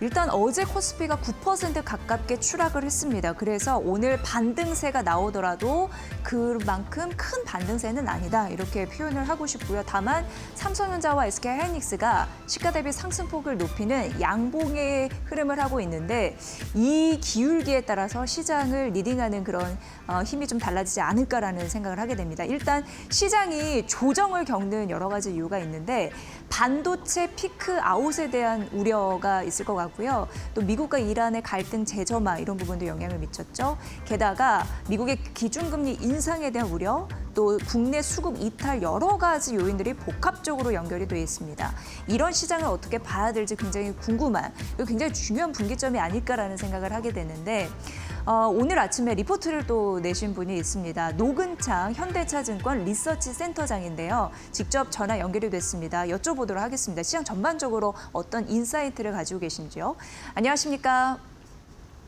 일단 어제 코스피가 9% 가깝게 추락을 했습니다. 그래서 오늘 반등세가 나오더라도 그만큼 큰 반등세는 아니다. 이렇게 표현을 하고 싶고요. 다만 삼성전자와 SK하이닉스가 시가 대비 상승폭을 높이는 양봉의 흐름을 하고 있는데 이 기울기에 따라서 시장을 리딩하는 그런 힘이 좀 달라지지 않을까라는 생각을 하게 됩니다. 일단 시장이 조정을 겪는 여러 가지 이유가 있는데 반도체 피크 아웃에 대한 우려가 있을 것 같고요. 또 미국과 이란의 갈등 재점화 이런 부분도 영향을 미쳤죠. 게다가 미국의 기준금리 인상에 대한 우려, 또 국내 수급 이탈 여러 가지 요인들이 복합적으로 연결이 되어 있습니다. 이런 시장을 어떻게 봐야 될지 굉장히 궁금한, 굉장히 중요한 분기점이 아닐까라는 생각을 하게 되는데 오늘 아침에 리포트를 또 내신 분이 있습니다. 노근창 현대차증권 리서치 센터장인데요. 직접 전화 연결이 됐습니다. 여쭤보도록 하겠습니다. 시장 전반적으로 어떤 인사이트를 가지고 계신지요? 안녕하십니까?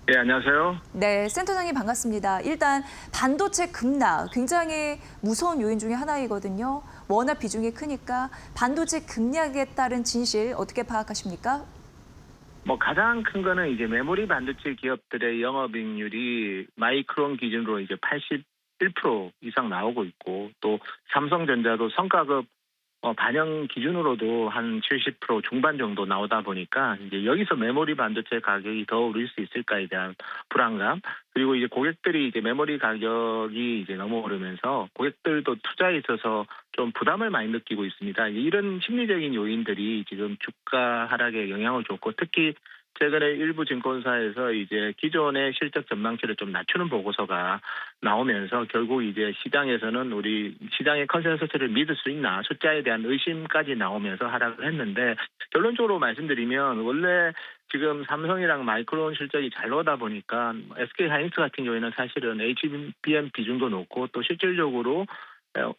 네, 안녕하세요. 네, 센터장님 반갑습니다. 일단 반도체 급락 굉장히 무서운 요인 중에 하나이거든요. 워낙 비중이 크니까 반도체 급락에 따른 진실 어떻게 파악하십니까? 가장 큰 거는 이제 메모리 반도체 기업들의 영업이익률이 마이크론 기준으로 이제 81% 이상 나오고 있고, 또 삼성전자도 성과급 반영 기준으로도 한 70% 중반 정도 나오다 보니까 이제 여기서 메모리 반도체 가격이 더 오를 수 있을까에 대한 불안감, 그리고 이제 고객들이 이제 메모리 가격이 이제 너무 오르면서 고객들도 투자에 있어서 좀 부담을 많이 느끼고 있습니다. 이런 심리적인 요인들이 지금 주가 하락에 영향을 줬고, 특히 최근에 일부 증권사에서 이제 기존의 실적 전망치를 좀 낮추는 보고서가 나오면서 결국 이제 시장에서는 우리 시장의 컨센서스를 믿을 수 있나 숫자에 대한 의심까지 나오면서 하락을 했는데, 결론적으로 말씀드리면 원래 지금 삼성이랑 마이크론 실적이 잘 나오다 보니까 SK하이닉스 같은 경우에는 사실은 HBM 비중도 높고, 또 실질적으로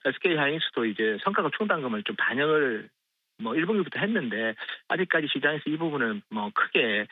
SK하이닉스도 이제 성과급 충당금을 좀 반영을 1분기부터 했는데 아직까지 시장에서 이 부분은 크게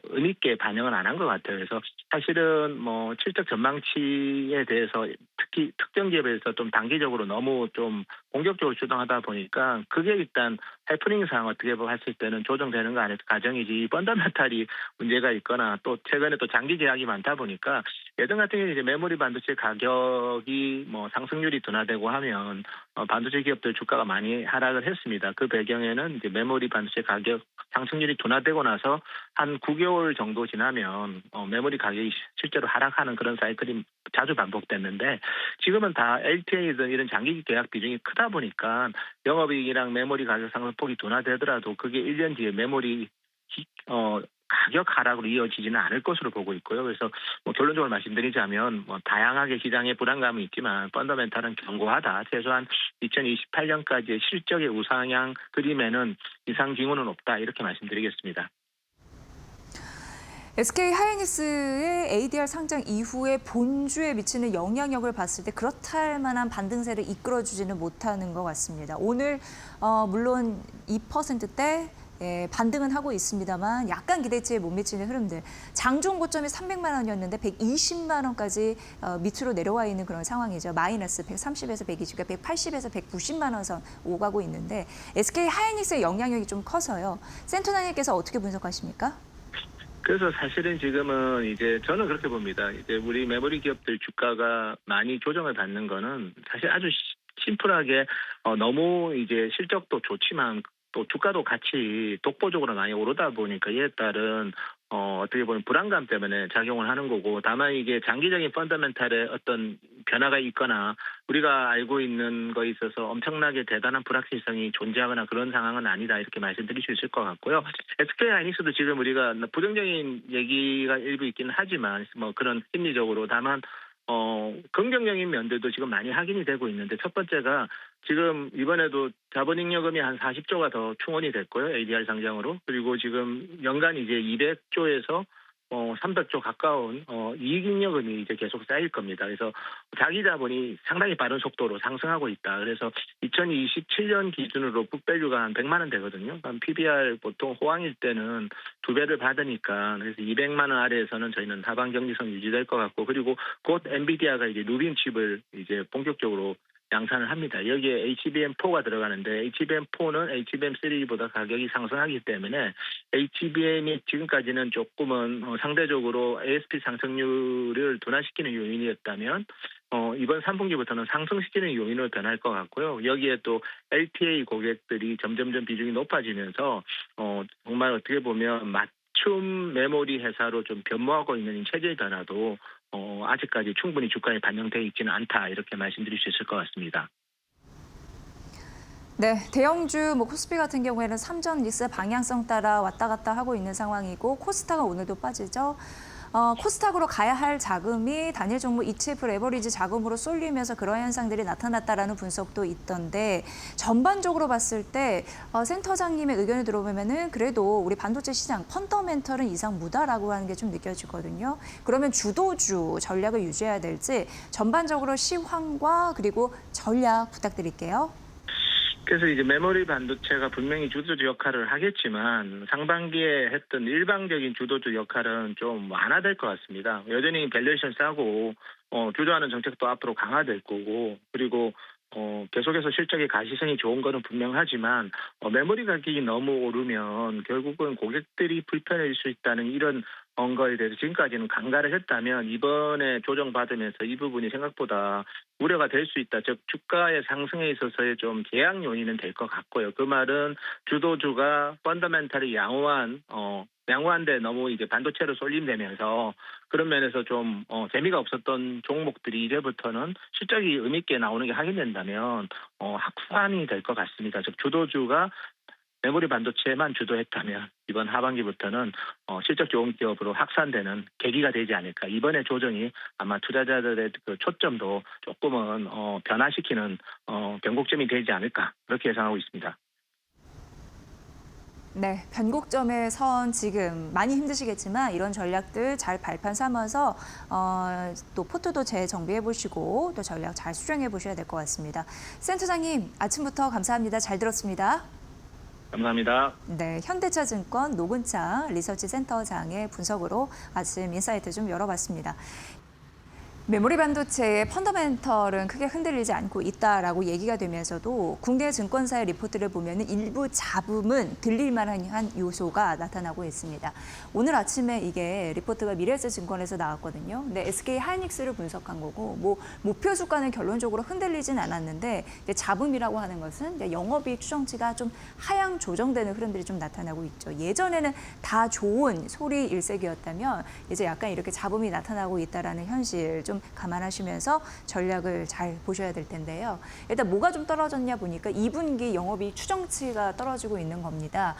의미 있게 반영은 안 한 것 같아요. 그래서 사실은 실적 전망치에 대해서 특히 특정 기업에서 좀 단기적으로 너무 좀 공격적으로 주장하다 보니까 그게 일단 해프닝상 어떻게 봤을 때는 조정되는 거 아닐까 가정이지, 펀더멘탈이 문제가 있거나 또 최근에 또 장기 계약이 많다 보니까 예전 같은 경우에 이제 메모리 반도체 가격이 상승률이 둔화되고 하면 반도체 기업들 주가가 많이 하락을 했습니다. 그 배경에는 이제 메모리 반도체 가격 상승률이 둔화되고 나서 한 9개월 정도 지나면 메모리 가격이 실제로 하락하는 그런 사이클이 자주 반복됐는데, 지금은 다 LTA든 이런 장기 계약 비중이 크다 보니까 영업이익이랑 메모리 가격 상승폭이 둔화되더라도 그게 1년 뒤에 메모리 가격 하락으로 이어지지는 않을 것으로 보고 있고요. 그래서 결론적으로 말씀드리자면 다양하게 시장에 불안감이 있지만 펀더멘탈은 견고하다. 최소한 2028년까지의 실적의 우상향 그림에는 이상 징후는 없다. 이렇게 말씀드리겠습니다. SK하이닉스의 ADR 상장 이후에 본주에 미치는 영향력을 봤을 때 그렇다 할 만한 반등세를 이끌어주지는 못하는 것 같습니다. 오늘 물론 2%대 반등은 하고 있습니다만 약간 기대치에 못 미치는 흐름들. 장중 고점이 300만 원이었는데 120만 원까지 밑으로 내려와 있는 그런 상황이죠. 마이너스 130에서 120, 그러니까 180에서 190만 원 선 오가고 있는데 SK하이닉스의 영향력이 좀 커서요. 센터장님께서 어떻게 분석하십니까? 그래서 사실은 지금은 이제 저는 그렇게 봅니다. 이제 우리 메모리 기업들 주가가 많이 조정을 받는 거는 사실 아주 심플하게 너무 이제 실적도 좋지만 또 주가도 같이 독보적으로 많이 오르다 보니까 이에 따른 어떻게 보면 불안감 때문에 작용을 하는 거고, 다만 이게 장기적인 펀더멘탈의 어떤 변화가 있거나 우리가 알고 있는 거에 있어서 엄청나게 대단한 불확실성이 존재하거나 그런 상황은 아니다, 이렇게 말씀드릴 수 있을 것 같고요. SK하이닉스도 지금 우리가 부정적인 얘기가 일부 있기는 하지만 그런 심리적으로, 다만 긍정적인 면들도 지금 많이 확인이 되고 있는데, 첫 번째가 지금 이번에도 자본잉여금이 한 40조가 더 충원이 됐고요. ADR 상장으로. 그리고 지금 연간 이제 200조에서 300조 가까운 이익잉여금이 이제 계속 쌓일 겁니다. 그래서 자기 자본이 상당히 빠른 속도로 상승하고 있다. 그래서 2027년 기준으로 북밸류가 한 100만 원 되거든요. PBR 보통 호황일 때는 2배를 받으니까, 그래서 200만 원 아래에서는 저희는 하방 경제성 유지될 것 같고, 그리고 곧 엔비디아가 이제 누빈 칩을 이제 본격적으로 양산을 합니다. 여기에 HBM4가 들어가는데 HBM4는 HBM3보다 가격이 상승하기 때문에 HBM이 지금까지는 조금은 상대적으로 ASP 상승률을 둔화시키는 요인이었다면 이번 3분기부터는 상승시키는 요인으로 변할 것 같고요. 여기에 또 LTA 고객들이 점점점 비중이 높아지면서 정말 어떻게 보면 맞춤 메모리 회사로 좀 변모하고 있는 체질 변화도 아직까지 충분히 주가에 반영되어 있지는 않다 이렇게 말씀드릴 수 있을 것 같습니다. 네, 대형주 코스피 같은 경우에는 삼전 리스 방향성 따라 왔다 갔다 하고 있는 상황이고 코스닥은 오늘도 빠지죠. 코스닥으로 가야 할 자금이 단일 종목 ETF 레버리지 자금으로 쏠리면서 그런 현상들이 나타났다라는 분석도 있던데 전반적으로 봤을 때 센터장님의 의견을 들어보면은 그래도 우리 반도체 시장 펀더멘털은 이상 무다라고 하는 게 좀 느껴지거든요. 그러면 주도주 전략을 유지해야 될지 전반적으로 시황과 그리고 전략 부탁드릴게요. 그래서 이제 메모리 반도체가 분명히 주도주 역할을 하겠지만 상반기에 했던 일방적인 주도주 역할은 좀 완화될 것 같습니다. 여전히 밸류에이션 싸고 주도하는 정책도 앞으로 강화될 거고 그리고 계속해서 실적의 가시성이 좋은 거는 분명하지만 메모리 가격이 너무 오르면 결국은 고객들이 불편해질 수 있다는 이런 거에 대해서 지금까지는 간과를 했다면 이번에 조정받으면서 이 부분이 생각보다 우려가 될 수 있다. 즉 주가의 상승에 있어서의 좀 제약 요인은 될 것 같고요. 그 말은 주도주가 펀더멘탈이 양호한데 너무 이제 반도체로 쏠림되면서 그런 면에서 좀 재미가 없었던 종목들이 이제부터는 실적이 의미 있게 나오는 게 확인된다면 확산이 될 것 같습니다. 즉 주도주가 메모리 반도체만 주도했다면 이번 하반기부터는 실적 좋은 기업으로 확산되는 계기가 되지 않을까. 이번에 조정이 아마 투자자들의 그 초점도 조금은 변화시키는 변곡점이 되지 않을까 그렇게 예상하고 있습니다. 네, 변곡점에 선 지금 많이 힘드시겠지만 이런 전략들 잘 발판 삼아서 또 포트도 재정비해 보시고 또 전략 잘 수정해 보셔야 될 것 같습니다. 센터장님 아침부터 감사합니다. 잘 들었습니다. 감사합니다. 네, 현대차증권 노근창 리서치센터장의 분석으로 아침 인사이트 좀 열어봤습니다. 메모리 반도체의 펀더멘털은 크게 흔들리지 않고 있다라고 얘기가 되면서도 국내 증권사의 리포트를 보면 일부 잡음은 들릴 만한 요소가 나타나고 있습니다. 오늘 아침에 이게 리포트가 미래에셋증권에서 나왔거든요. 근데 SK 하이닉스를 분석한 거고 목표 주가는 결론적으로 흔들리진 않았는데 이제 잡음이라고 하는 것은 이제 영업이익 추정치가 좀 하향 조정되는 흐름들이 좀 나타나고 있죠. 예전에는 다 좋은 소리 일색이었다면 이제 약간 이렇게 잡음이 나타나고 있다라는 현실 좀 감안하시면서 전략을 잘 보셔야 될 텐데요. 일단 뭐가 좀 떨어졌냐 보니까 2분기 영업이익 추정치가 떨어지고 있는 겁니다.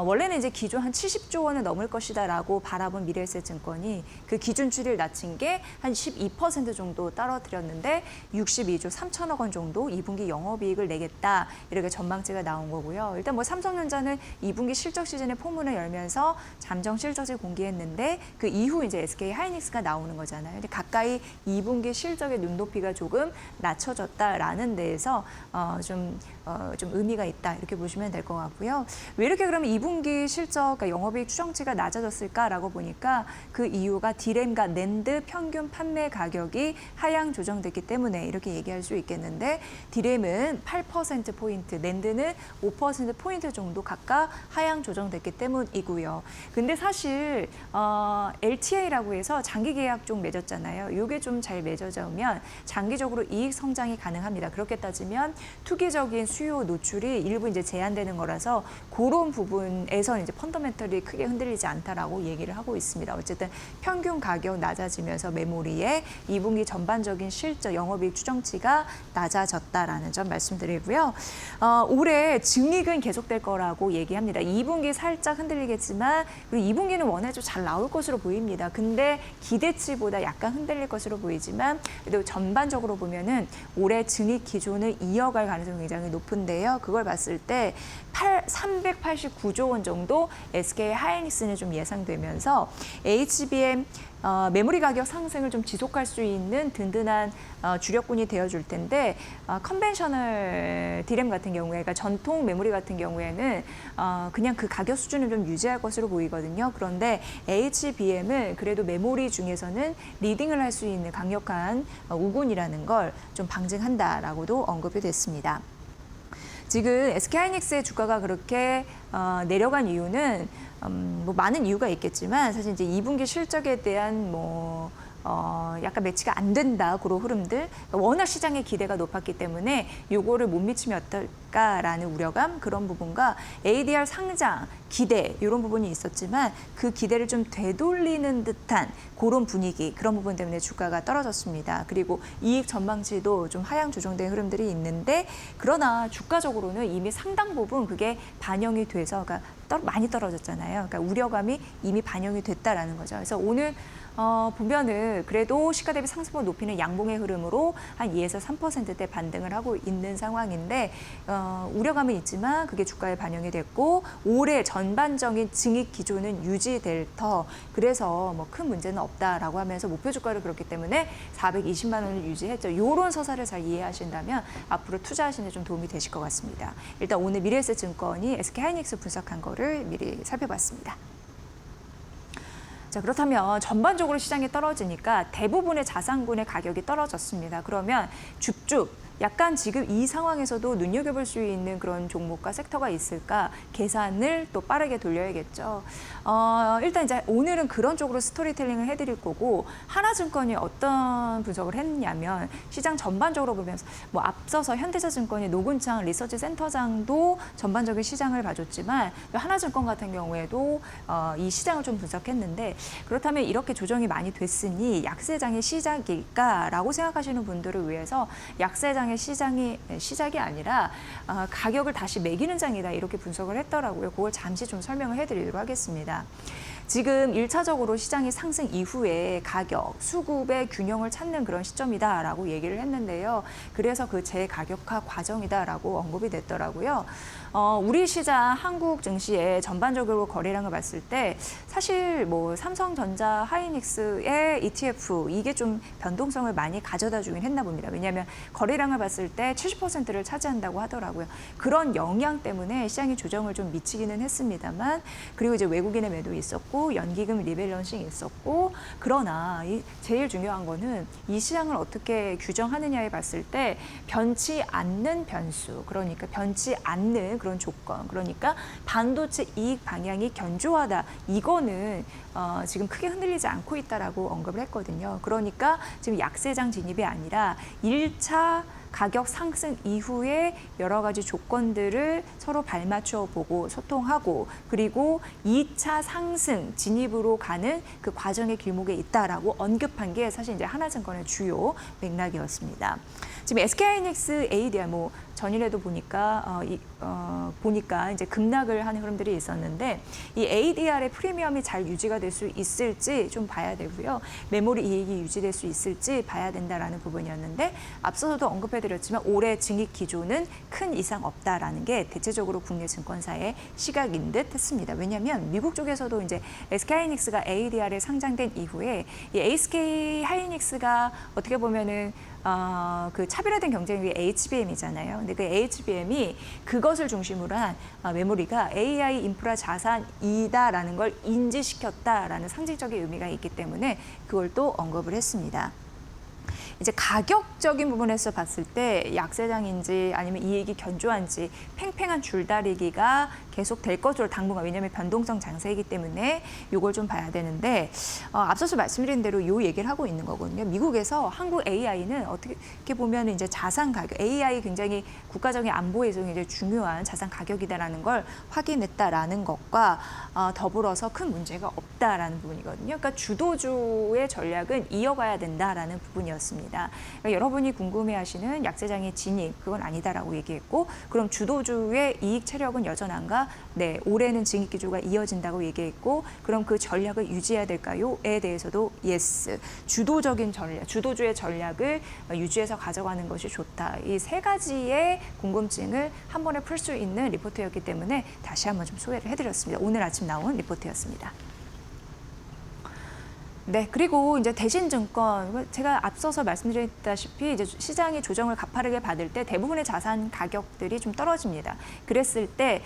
원래는 이제 기존 한 70조 원을 넘을 것이다라고 바라본 미래에셋증권이 그 기준치를 낮춘 게 한 12% 정도 떨어뜨렸는데 62조 3천억 원 정도 2분기 영업이익을 내겠다 이렇게 전망치가 나온 거고요. 일단 삼성전자는 2분기 실적 시즌에 포문을 열면서 잠정 실적을 공개했는데 그 이후 이제 SK 하이닉스가 나오는 거잖아요. 근데 가까이 2분기 실적의 눈높이가 조금 낮춰졌다라는 데에서 좀 의미가 있다 이렇게 보시면 될 것 같고요. 왜 이렇게 그러면 2분기 실적, 그러니까 영업이익 추정치가 낮아졌을까라고 보니까 그 이유가 디램과 낸드 평균 판매 가격이 하향 조정됐기 때문에 이렇게 얘기할 수 있겠는데 디램은 8%포인트, 낸드는 5%포인트 정도 각각 하향 조정됐기 때문이고요. 근데 사실 LTA라고 해서 장기 계약 좀 맺었잖아요. 이게 좀 잘 맺어지면 장기적으로 이익 성장이 가능합니다. 그렇게 따지면 투기적인 수요 노출이 일부 이제 제한되는 거라서 그런 부분에서 이제 펀더멘털이 크게 흔들리지 않다라고 얘기를 하고 있습니다. 어쨌든 평균 가격 낮아지면서 메모리의 2분기 전반적인 실적 영업이익 추정치가 낮아졌다라는 점 말씀드리고요. 올해 증익은 계속될 거라고 얘기합니다. 2분기 살짝 흔들리겠지만 그리고 2분기는 원래 좀 잘 나올 것으로 보입니다. 근데 기대치보다 약간 흔들릴 것으로 보이지만 그래도 전반적으로 보면은 올해 증익 기존을 이어갈 가능성이 굉장히 높은 높은데요. 그걸 봤을 때 389조 원 정도 SK 하이닉스는 좀 예상되면서 HBM 메모리 가격 상승을 좀 지속할 수 있는 든든한 주력군이 되어줄 텐데 컨벤셔널 디램 같은 경우에, 그러니까 전통 메모리 같은 경우에는 그냥 그 가격 수준을 좀 유지할 것으로 보이거든요. 그런데 HBM은 그래도 메모리 중에서는 리딩을 할 수 있는 강력한 우군이라는 걸 좀 방증한다라고도 언급이 됐습니다. 지금 SK하이닉스의 주가가 그렇게 내려간 이유는 뭐 많은 이유가 있겠지만 사실 이제 2분기 실적에 대한 약간 매치가 안 된다 그런 흐름들, 워낙 시장의 기대가 높았기 때문에 요거를 못 미치면 어떨까라는 우려감, 그런 부분과 ADR 상장 기대 이런 부분이 있었지만 그 기대를 좀 되돌리는 듯한 그런 분위기, 그런 부분 때문에 주가가 떨어졌습니다. 그리고 이익 전망치도 좀 하향 조정된 흐름들이 있는데, 그러나 주가적으로는 이미 상당 부분 그게 반영이 돼서 많이 떨어졌잖아요. 그러니까 우려감이 이미 반영이 됐다라는 거죠. 그래서 오늘 보면은 그래도 시가 대비 상승폭을 높이는 양봉의 흐름으로 한 2에서 3%대 반등을 하고 있는 상황인데, 우려감은 있지만 그게 주가에 반영이 됐고 올해 전반적인 증익 기조는 유지될 터, 그래서 뭐 큰 문제는 없다라고 하면서 목표 주가를 그렇기 때문에 420만 원을 유지했죠. 이런 서사를 잘 이해하신다면 앞으로 투자하시는 데 좀 도움이 되실 것 같습니다. 일단 오늘 미래에셋증권이 SK하이닉스 분석한 거를 미리 살펴봤습니다. 자, 그렇다면 전반적으로 시장이 떨어지니까 대부분의 자산군의 가격이 떨어졌습니다. 그러면 줍줍 약간 지금 이 상황에서도 눈여겨볼 수 있는 그런 종목과 섹터가 있을까 계산을 또 빠르게 돌려야겠죠. 일단 이제 오늘은 그런 쪽으로 스토리텔링을 해드릴 거고, 하나증권이 어떤 분석을 했냐면 시장 전반적으로 보면서 뭐 앞서서 현대차증권이 노근창 리서치 센터장도 전반적인 시장을 봐줬지만 하나증권 같은 경우에도 이 시장을 좀 분석했는데, 그렇다면 이렇게 조정이 많이 됐으니 약세장의 시작일까라고 생각하시는 분들을 위해서 약세장 시작이 아니라 가격을 다시 매기는 장이다, 이렇게 분석을 했더라고요. 그걸 잠시 좀 설명을 해드리도록 하겠습니다. 지금 1차적으로 시장이 상승 이후에 가격, 수급의 균형을 찾는 그런 시점이다라고 얘기를 했는데요. 그래서 그 재가격화 과정이다라고 언급이 됐더라고요. 우리 시장 한국 증시의 전반적으로 거래량을 봤을 때 사실 뭐 삼성전자, 하이닉스의 ETF 이게 좀 변동성을 많이 가져다 주긴 했나 봅니다. 왜냐하면 거래량을 봤을 때 70%를 차지한다고 하더라고요. 그런 영향 때문에 시장이 조정을 좀 미치기는 했습니다만, 그리고 이제 외국인의 매도 있었고 연기금 리밸런싱 있었고, 그러나 제일 중요한 거는 이 시장을 어떻게 규정하느냐에 봤을 때 변치 않는 변수, 그러니까 변치 않는 그런 조건, 그러니까 반도체 이익 방향이 견조하다, 이거는 지금 크게 흔들리지 않고 있다라고 언급을 했거든요. 그러니까 지금 약세장 진입이 아니라 1차 가격 상승 이후에 여러 가지 조건들을 서로 발맞춰 보고 소통하고, 그리고 2차 상승 진입으로 가는 그 과정의 길목에 있다라고 언급한 게 사실 이제 하나증권의 주요 맥락이었습니다. 지금 SK하이닉스 ADR 전일에도 보니까 이제 급락을 하는 흐름들이 있었는데, 이 ADR의 프리미엄이 잘 유지가 될 수 있을지 좀 봐야 되고요. 메모리 이익이 유지될 수 있을지 봐야 된다라는 부분이었는데, 앞서서도 언급해드렸지만 올해 증익 기조는 큰 이상 없다라는 게 대체적으로 국내 증권사의 시각인 듯 했습니다. 왜냐하면 미국 쪽에서도 이제 SK하이닉스가 ADR에 상장된 이후에 이 SK하이닉스가 어떻게 보면은 그 차별화된 경쟁 위 HBM이잖아요. 근데 그 HBM이 그것을 중심으로 한 메모리가 AI 인프라 자산이다라는 걸 인지시켰다라는 상징적인 의미가 있기 때문에 그걸 또 언급을 했습니다. 이제 가격적인 부분에서 봤을 때 약세장인지 아니면 이익이 견조한지 팽팽한 줄다리기가 계속 될 것으로 당분간, 왜냐하면 변동성 장세이기 때문에 이걸 좀 봐야 되는데, 앞서서 말씀드린 대로 이 얘기를 하고 있는 거거든요. 미국에서 한국 AI는 어떻게 보면 이제 자산 가격, AI 굉장히 국가적인 안보에서 이제 중요한 자산 가격이다라는 걸 확인했다라는 것과 더불어서 큰 문제가 없다라는 부분이거든요. 그러니까 주도주의 전략은 이어가야 된다라는 부분이었습니다. 그러니까 여러분이 궁금해하시는 약세장의 진입, 그건 아니다라고 얘기했고, 그럼 주도주의 이익 체력은 여전한가? 네, 올해는 증액 기조가 이어진다고 얘기했고 그럼 그 전략을 유지해야 될까요?에 대해서도 yes. 주도적인 전략, 주도주의 전략을 유지해서 가져가는 것이 좋다. 이 세 가지의 궁금증을 한 번에 풀 수 있는 리포트였기 때문에 다시 한번 좀 소개를 해드렸습니다. 오늘 아침 나온 리포트였습니다. 네, 그리고 이제 대신증권 제가 앞서서 말씀드렸다시피 이제 시장이 조정을 가파르게 받을 때 대부분의 자산 가격들이 좀 떨어집니다. 그랬을 때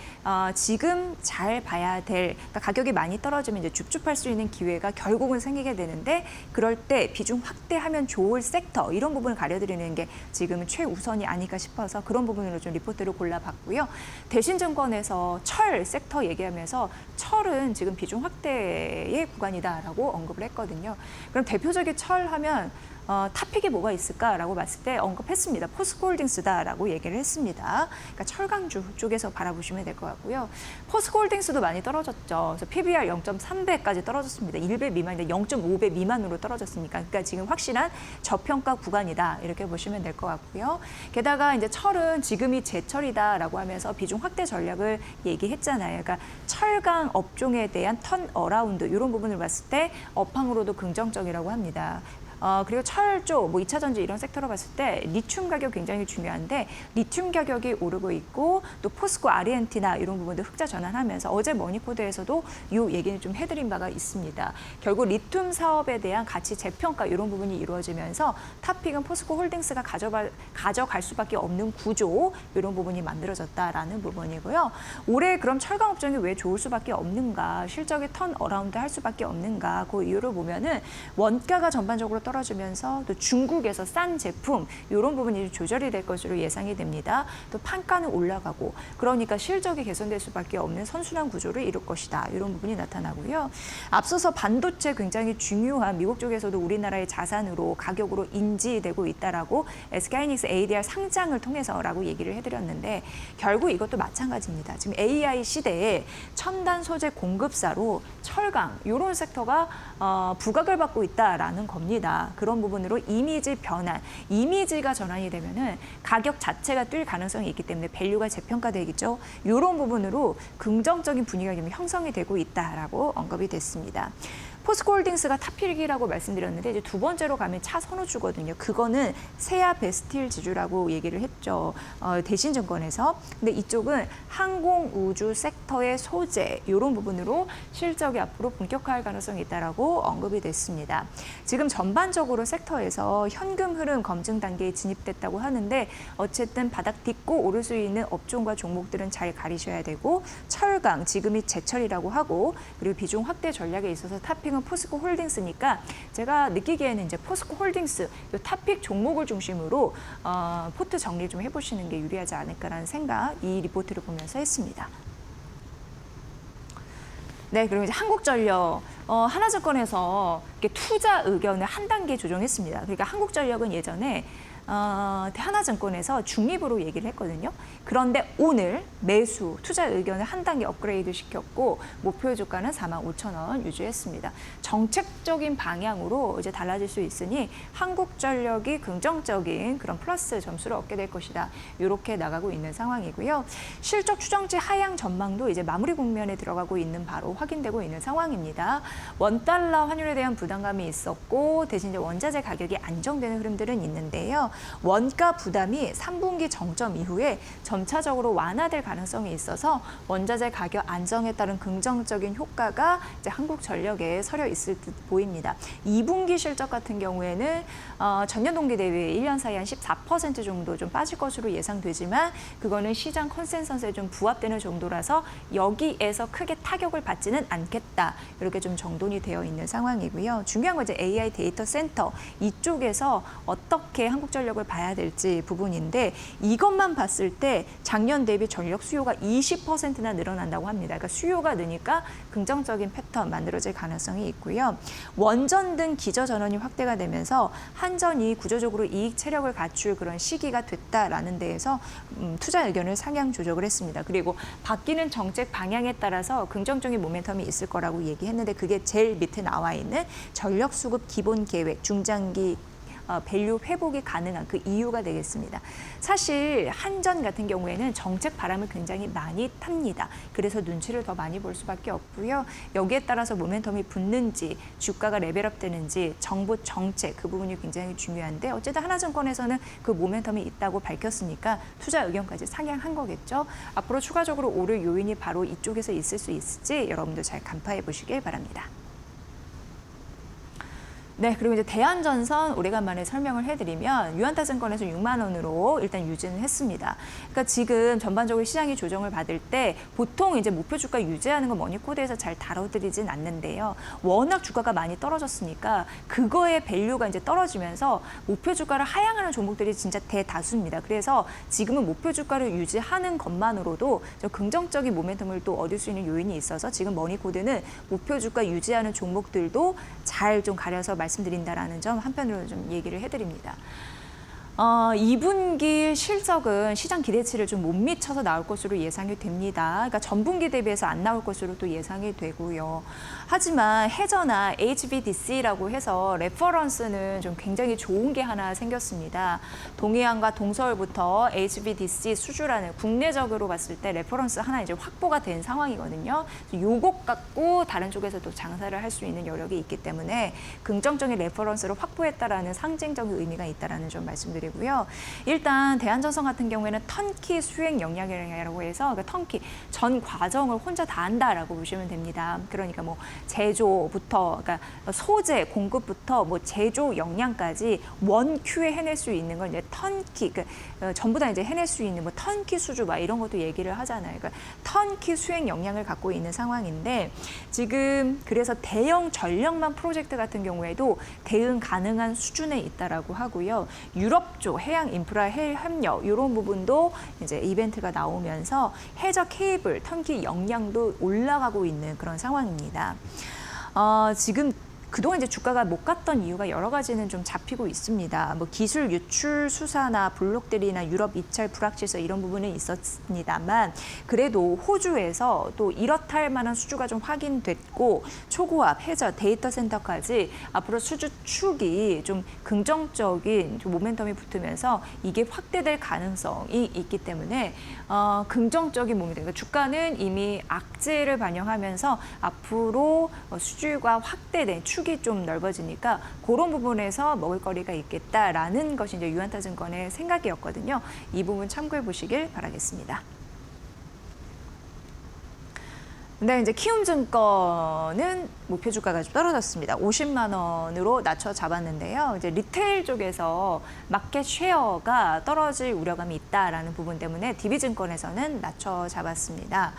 지금 잘 봐야 될 그러니까 가격이 많이 떨어지면 이제 줍줍할 수 있는 기회가 결국은 생기게 되는데 그럴 때 비중 확대하면 좋을 섹터 이런 부분을 가려드리는 게 지금은 최우선이 아닐까 싶어서 그런 부분으로 좀 리포트를 골라봤고요. 대신증권에서 철 섹터 얘기하면서 철은 지금 비중 확대의 구간이다라고 언급을 했거든요. 그럼 대표적인 철 하면 탑픽이 뭐가 있을까라고 봤을 때 언급했습니다. 포스코홀딩스다라고 얘기를 했습니다. 그러니까 철강주 쪽에서 바라보시면 될 것 같고요. 포스코홀딩스도 많이 떨어졌죠. 그래서 PBR 0.3배까지 떨어졌습니다. 1배 미만인데 0.5배 미만으로 떨어졌으니까. 그러니까 지금 확실한 저평가 구간이다 이렇게 보시면 될 것 같고요. 게다가 이제 철은 지금이 제철이다라고 하면서 비중 확대 전략을 얘기했잖아요. 그러니까 철강 업종에 대한 턴 어라운드 이런 부분을 봤을 때 업황으로도 긍정적이라고 합니다. 그리고 철조, 뭐 2차 전지 이런 섹터로 봤을 때 리튬 가격 굉장히 중요한데 리튬 가격이 오르고 있고 또 포스코 아르헨티나 이런 부분도 흑자 전환하면서 어제 머니코드에서도 이 얘기는 좀 해드린 바가 있습니다. 결국 리튬 사업에 대한 가치 재평가 이런 부분이 이루어지면서 탑픽은 포스코 홀딩스가 가져갈 수밖에 없는 구조 이런 부분이 만들어졌다라는 부분이고요. 올해 그럼 철강 업종이 왜 좋을 수밖에 없는가, 실적이 턴 어라운드 할 수밖에 없는가 그 이유를 보면은 원가가 전반적으로 떨어지면서 또 중국에서 싼 제품 이런 부분이 조절이 될 것으로 예상이 됩니다. 또 판가는 올라가고 그러니까 실적이 개선될 수밖에 없는 선순환 구조를 이룰 것이다. 이런 부분이 나타나고요. 앞서서 반도체 굉장히 중요한 미국 쪽에서도 우리나라의 자산으로 가격으로 인지되고 있다라고 SK하이닉스 ADR 상장을 통해서라고 얘기를 해드렸는데 결국 이것도 마찬가지입니다. 지금 AI 시대에 첨단 소재 공급사로 철강 이런 섹터가 부각을 받고 있다라는 겁니다. 그런 부분으로 이미지 변환, 이미지가 전환이 되면은 가격 자체가 뛸 가능성이 있기 때문에 밸류가 재평가되겠죠. 이런 부분으로 긍정적인 분위기가 좀 형성이 되고 있다라고 언급이 됐습니다. 포스코홀딩스가 탑픽이라고 말씀드렸는데 이제 두 번째로 가면 차 선호주거든요. 그거는 세아 베스틸 지주라고 얘기를 했죠. 대신증권에서. 근데 이쪽은 항공우주 섹터의 소재 이런 부분으로 실적이 앞으로 본격화할 가능성이 있다라고 언급이 됐습니다. 지금 전반적으로 섹터에서 현금 흐름 검증 단계에 진입됐다고 하는데 어쨌든 바닥 딛고 오를 수 있는 업종과 종목들은 잘 가리셔야 되고 철강 지금이 제철이라고 하고 그리고 비중 확대 전략에 있어서 탑픽 포스코 홀딩스니까 제가 느끼기에는 이제 포스코 홀딩스 이 탑픽 종목을 중심으로 포트 정리 좀 해보시는 게 유리하지 않을까라는 생각 이 리포트를 보면서 했습니다. 네, 그리고 이제 한국전력 하나증권에서 투자 의견을 한 단계 조정했습니다. 그러니까 한국전력은 예전에 하나증권에서 중립으로 얘기를 했거든요. 그런데 오늘 매수 투자 의견을 한 단계 업그레이드 시켰고 목표 주가는 45,000원 유지했습니다. 정책적인 방향으로 이제 달라질 수 있으니 한국전력이 긍정적인 그런 플러스 점수를 얻게 될 것이다. 이렇게 나가고 있는 상황이고요. 실적 추정치 하향 전망도 이제 마무리 국면에 들어가고 있는 바로 확인되고 있는 상황입니다. 원달러 환율에 대한 부담감이 있었고 대신 이제 원자재 가격이 안정되는 흐름들은 있는데요. 원가 부담이 3분기 정점 이후에 점차적으로 완화될 가능성이 있어서 원자재 가격 안정에 따른 긍정적인 효과가 이제 한국전력에 서려 있을 듯 보입니다. 2분기 실적 같은 경우에는 전년 동기 대비 1년 사이 한 14% 정도 좀 빠질 것으로 예상되지만 그거는 시장 컨센서스에 좀 부합되는 정도라서 여기에서 크게 타격을 받지는 않겠다. 이렇게 좀 정돈이 되어 있는 상황이고요. 중요한 건 이제 AI 데이터 센터 이쪽에서 어떻게 한국전력을 봐야 될지 부분인데 이것만 봤을 때 작년 대비 전력 수요가 20%나 늘어난다고 합니다. 그러니까 수요가 느니까 긍정적인 패턴 만들어질 가능성이 있고요. 원전 등 기저 전원이 확대가 되면서 한전이 구조적으로 이익 체력을 갖출 그런 시기가 됐다라는 데에서 투자 의견을 상향 조정을 했습니다. 그리고 바뀌는 정책 방향에 따라서 긍정적인 모멘텀이 있을 거라고 얘기했는데 그게 제일 밑에 나와 있는 전력 수급 기본 계획 중장기 밸류 회복이 가능한 그 이유가 되겠습니다. 사실 한전 같은 경우에는 정책 바람을 굉장히 많이 탑니다. 그래서 눈치를 더 많이 볼 수밖에 없고요. 여기에 따라서 모멘텀이 붙는지 주가가 레벨업 되는지 정부 정책 그 부분이 굉장히 중요한데 어쨌든 하나증권에서는 그 모멘텀이 있다고 밝혔으니까 투자 의견까지 상향한 거겠죠. 앞으로 추가적으로 오를 요인이 바로 이쪽에서 있을 수 있을지 여러분들 잘 간파해 보시길 바랍니다. 네, 그리고 이제 대한전선 오래간만에 설명을 해드리면 유한타증권에서 6만 원으로 일단 유지는 했습니다. 그러니까 지금 전반적으로 시장이 조정을 받을 때 보통 이제 목표 주가 유지하는 거 머니코드에서 잘 다뤄드리진 않는데요. 워낙 주가가 많이 떨어졌으니까 그거의 밸류가 이제 떨어지면서 목표 주가를 하향하는 종목들이 진짜 대다수입니다. 그래서 지금은 목표 주가를 유지하는 것만으로도 저 긍정적인 모멘텀을 또 얻을 수 있는 요인이 있어서 지금 머니코드는 목표 주가 유지하는 종목들도 잘 좀 가려서 말씀드린다라는 점 한편으로 좀 얘기를 해드립니다. 2분기 실적은 시장 기대치를 좀 못 미쳐서 나올 것으로 예상이 됩니다. 그러니까 전분기 대비해서 안 나올 것으로 또 예상이 되고요. 하지만 해저나 HBDC라고 해서 레퍼런스는 좀 굉장히 좋은 게 하나 생겼습니다. 동해안과 동서울부터 HBDC 수주라는 국내적으로 봤을 때 레퍼런스 하나 이제 확보가 된 상황이거든요. 요것 갖고 다른 쪽에서도 장사를 할 수 있는 여력이 있기 때문에 긍정적인 레퍼런스를 확보했다라는 상징적인 의미가 있다라는 점 말씀드리고요. 일단 대한전선 같은 경우에는 턴키 수행 역량이라고 해서 그러니까 턴키 전 과정을 혼자 다 한다라고 보시면 됩니다. 그러니까 뭐 제조부터 그러니까 소재 공급부터 뭐 제조 역량까지 원 큐에 해낼 수 있는 걸 이제 턴키 그러니까 전부 다 이제 해낼 수 있는 뭐 턴키 수주 막 이런 것도 얘기를 하잖아요. 그러니까 턴키 수행 역량을 갖고 있는 상황인데 지금 그래서 대형 전력망 프로젝트 같은 경우에도 대응 가능한 수준에 있다라고 하고요. 유럽 쪽 해양 인프라 협력 이런 부분도 이제 이벤트가 나오면서 해저 케이블 턴키 역량도 올라가고 있는 그런 상황입니다. 지금 그동안 이제 주가가 못 갔던 이유가 여러 가지는 좀 잡히고 있습니다. 뭐 기술 유출 수사나 블록들이나 유럽 입찰 불확실성 이런 부분은 있었습니다만 그래도 호주에서 또 이렇다 할 만한 수주가 좀 확인됐고 초고압, 해저, 데이터 센터까지 앞으로 수주 축이 좀 긍정적인 좀 모멘텀이 붙으면서 이게 확대될 가능성이 있기 때문에 긍정적인 모멘텀. 그러니까 주가는 이미 악재를 반영하면서 앞으로 수주가 확대된 축이 좀 넓어지니까 그런 부분에서 먹을거리가 있겠다라는 것이 이제 유한타증권의 생각이었거든요. 이 부분 참고해 보시길 바라겠습니다. 근데 이제 키움증권은 목표 주가가 좀 떨어졌습니다. 50만 원으로 낮춰 잡았는데요. 이제 리테일 쪽에서 마켓 쉐어가 떨어질 우려감이 있다라는 부분 때문에 DB증권에서는 낮춰 잡았습니다.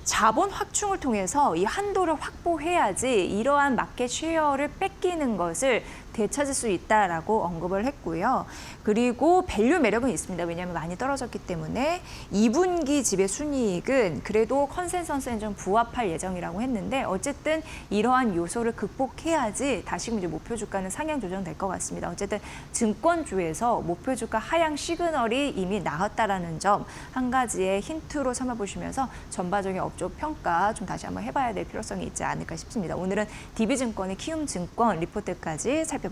자본 확충을 통해서 이 한도를 확보해야지 이러한 마켓 쉐어를 뺏기는 것을 되찾을 수 있다라고 언급을 했고요. 그리고 밸류 매력은 있습니다. 왜냐하면 많이 떨어졌기 때문에 2분기 지배 순이익은 그래도 컨센서스에 좀 부합할 예정이라고 했는데 어쨌든 이러한 요소를 극복해야지 다시금 이제 목표 주가는 상향 조정될 것 같습니다. 어쨌든 증권주에서 목표 주가 하향 시그널이 이미 나왔다라는 점 한 가지의 힌트로 삼아 보시면서 전반적인 업종 평가 좀 다시 한번 해봐야 될 필요성이 있지 않을까 싶습니다. 오늘은 DB증권의 키움증권 리포트까지 살펴봤습니다.